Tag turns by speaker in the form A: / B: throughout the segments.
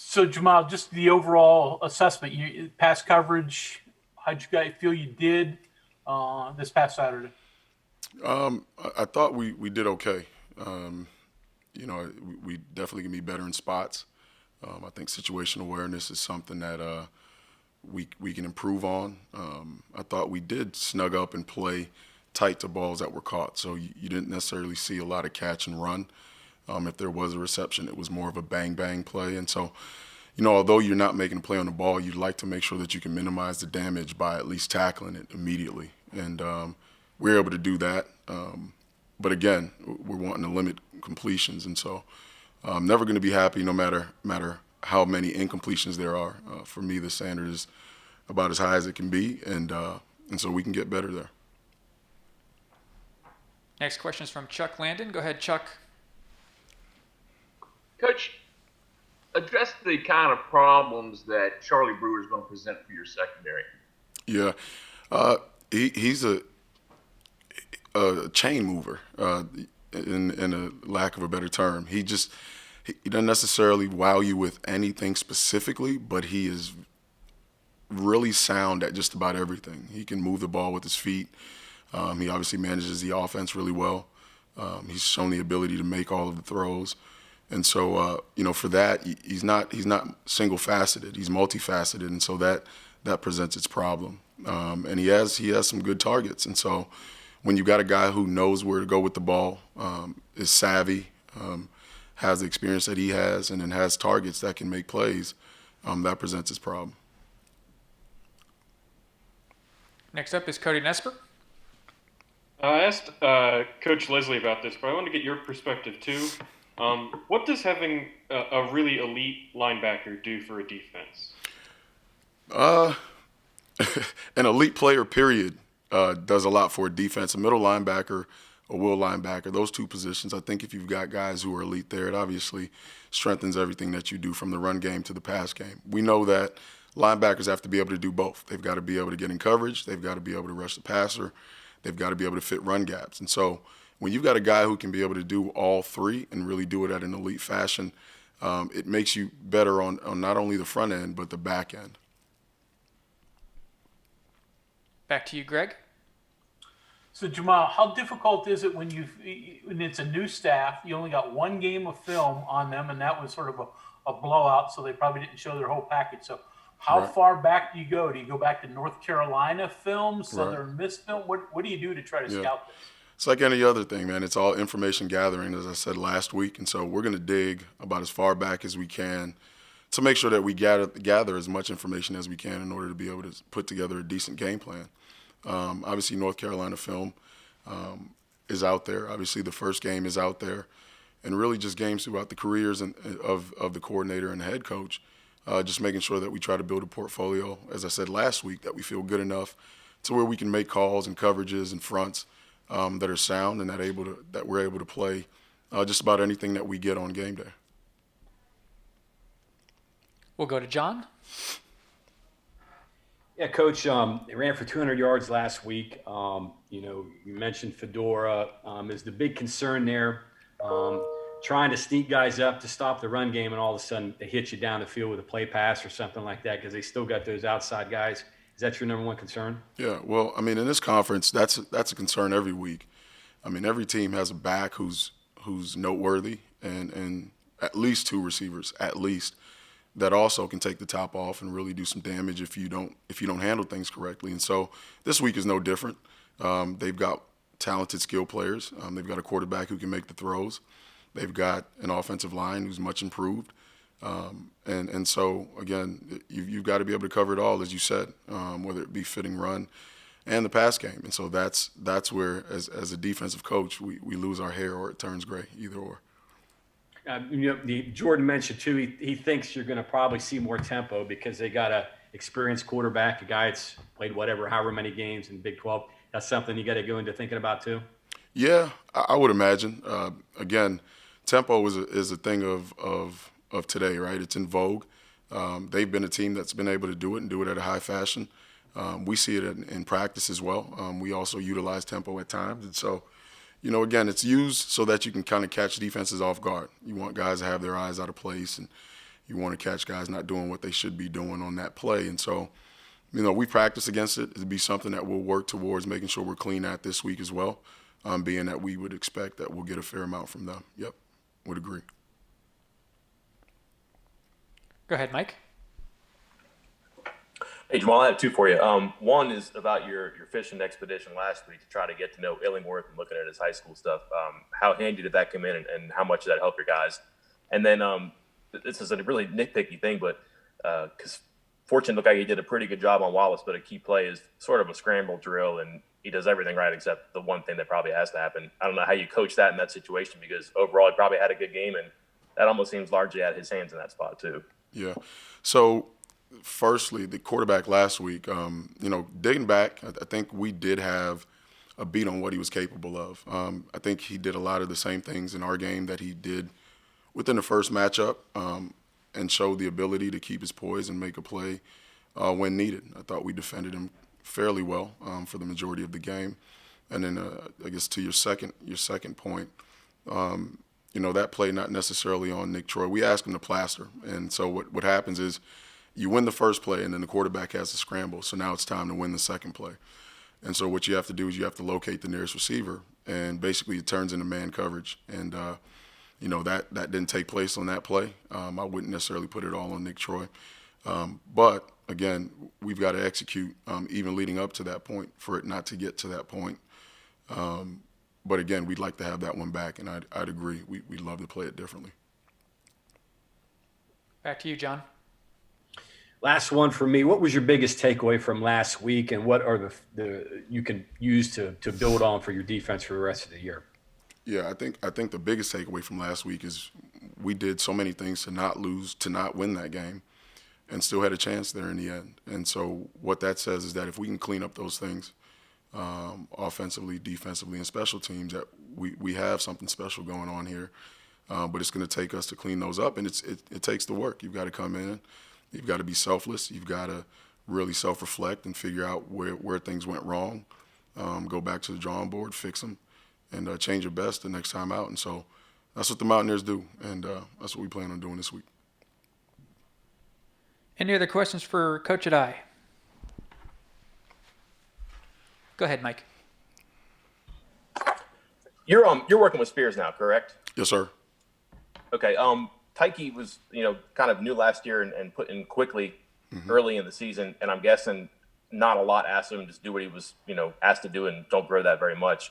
A: So Jahmile, just the overall assessment, you pass coverage. How'd you guys feel you did this past Saturday?
B: I thought we did okay. Um, we definitely can be better in spots. I think situational awareness is something that we can improve on. I thought we did snug up and play tight to balls that were caught, so you didn't necessarily see a lot of catch and run. If there was a reception, it was more of a bang bang play, and so although you're not making a play on the ball, you'd like to make sure that you can minimize the damage by at least tackling it immediately, and we're able to do that. But again, we're wanting to limit completions, and so I'm never going to be happy no matter how many incompletions there are. For me, the standard is about as high as it can be, and so we can get better there.
C: Next question is from Chuck Landon. Go ahead, Chuck.
D: Coach, address the kind of problems that Charlie Brewer is going to present for your secondary.
B: Yeah, he's a chain mover, in a lack of a better term. He doesn't necessarily wow you with anything specifically, but he is really sound at just about everything. He can move the ball with his feet. He obviously manages the offense really well. He's shown the ability to make all of the throws. And so, for that, he's not single faceted. He's multifaceted, and so that presents its problem. And he has some good targets. And so, when you got a guy who knows where to go with the ball, is savvy, has the experience that he has, and then has targets that can make plays, that presents its problem.
C: Next up is Cody Nesper.
E: I asked Coach Leslie about this, but I want to get your perspective too. What does having a really elite linebacker do for a defense?
B: An elite player, period, does a lot for a defense. A middle linebacker, a will linebacker, those two positions, I think if you've got guys who are elite there, it obviously strengthens everything that you do from the run game to the pass game. We know that linebackers have to be able to do both. They've got to be able to get in coverage. They've got to be able to rush the passer. They've got to be able to fit run gaps. And so when you've got a guy who can be able to do all three and really do it at an elite fashion, it makes you better on not only the front end, but the back end.
C: Back to you, Greg.
A: So Jahmile, how difficult is it when it's a new staff? You only got one game of film on them, and that was sort of a blowout, so they probably didn't show their whole package. So how
B: Right.
A: far back do you go? Do you go back to North Carolina film,
B: Right.
A: Southern Miss film? What do you do to try to
B: Yeah.
A: scout this?
B: It's like any other thing, man. It's all information gathering, as I said last week. And so we're going to dig about as far back as we can to make sure that we gather as much information as we can in order to be able to put together a decent game plan. Obviously, North Carolina film is out there. Obviously, the first game is out there. And really just games throughout the careers of the coordinator and the head coach, just making sure that we try to build a portfolio, as I said last week, that we feel good enough to where we can make calls and coverages and fronts that are sound and that we're able to play just about anything that we get on game day.
C: We'll go to John.
F: Yeah, Coach, they ran for 200 yards last week. You mentioned Fedora is the big concern there. Trying to sneak guys up to stop the run game, and all of a sudden they hit you down the field with a play pass or something like that because they still got those outside guys. Is that your number one concern?
B: Yeah, well, I mean, in this conference, that's a concern every week. I mean, every team has a back who's noteworthy, and at least two receivers, at least, that also can take the top off and really do some damage if you don't handle things correctly. And so this week is no different. They've got talented skill players. They've got a quarterback who can make the throws. They've got an offensive line who's much improved. And so, again, you've got to be able to cover it all, as you said, whether it be fitting run and the pass game. And so that's where, as a defensive coach, we lose our hair or it turns gray, either or.
F: Jordan mentioned, too, he thinks you're going to probably see more tempo because they got a experienced quarterback, a guy that's played however many games in Big 12. That's something you got to go into thinking about, too?
B: Yeah, I would imagine. Again, tempo is a thing of today, right? It's in vogue. They've been a team that's been able to do it and do it at a high fashion. We see it in practice as well. We also utilize tempo at times. And so, again, it's used so that you can kind of catch defenses off guard. You want guys to have their eyes out of place and, You want to catch guys not doing what they should be doing on that play. And so, we practice against it. It'd be something that we'll work towards making sure we're clean at this week as well, being that we would expect that we'll get a fair amount from them. Yep, would agree.
C: Go ahead, Mike.
G: Hey, Jahmile, I have two for you. One is about your fishing expedition last week to try to get to know Illingworth and looking at his high school stuff. How handy did that come in, and how much did that help your guys? And then this is a really nitpicky thing, but because Fortune looked like he did a pretty good job on Wallace, but a key play is sort of a scramble drill, and he does everything right except the one thing that probably has to happen. I don't know how you coach that in that situation, because overall he probably had a good game, and that almost seems largely out of his hands in that spot too.
B: Yeah. So, firstly, the quarterback last week, digging back, I think we did have a beat on what he was capable of. I think he did a lot of the same things in our game that he did within the first matchup, and showed the ability to keep his poise and make a play when needed. I thought we defended him fairly well for the majority of the game. And then I guess to your second point, that play not necessarily on Nick Troy. We asked him to plaster. And so what happens is you win the first play, and then the quarterback has to scramble. So now it's time to win the second play. And so what you have to do is you have to locate the nearest receiver, and basically it turns into man coverage. And that didn't take place on that play. I wouldn't necessarily put it all on Nick Troy. But, again, we've got to execute even leading up to that point for it not to get to that point. But, again, we'd like to have that one back, and I'd agree. We'd love to play it differently.
C: Back to you, John.
F: Last one for me. What was your biggest takeaway from last week, and what are the you can use to build on for your defense for the rest of the year?
B: Yeah, I think the biggest takeaway from last week is we did so many things to not lose, to not win that game, and still had a chance there in the end. And so what that says is that if we can clean up those things, offensively, defensively, and special teams, that we have something special going on here. But it's going to take us to clean those up, and it takes the work. You've got to come in, you've got to be selfless, you've got to really self-reflect and figure out where things went wrong, go back to the drawing board, fix them, and change your best the next time out. And so that's what the Mountaineers do, and that's what we plan on doing this week.
C: Any other questions for Coach Addae? Go ahead, Mike.
G: You're working with Spears now, correct?
B: Yes, sir.
G: Okay. Tyke was kind of new last year and put in quickly early in the season, and I'm guessing not a lot asked him to just do what he was asked to do, and don't grow that very much.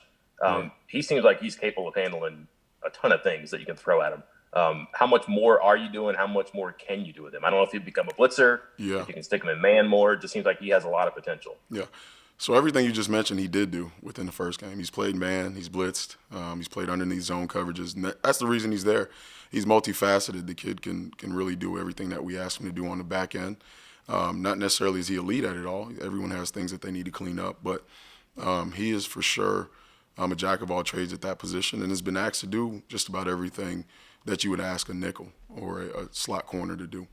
G: He seems like he's capable of handling a ton of things that you can throw at him. How much more are you doing? How much more can you do with him? I don't know if he'd become a blitzer, if you can stick him in man more. It just seems like he has a lot of potential.
B: Yeah. So everything you just mentioned, he did do within the first game. He's played man, he's blitzed, he's played underneath zone coverages, and that's the reason he's there. He's multifaceted. The kid can really do everything that we ask him to do on the back end. Not necessarily is he elite at it all. Everyone has things that they need to clean up, but he is for sure a jack of all trades at that position, and has been asked to do just about everything that you would ask a nickel or a slot corner to do.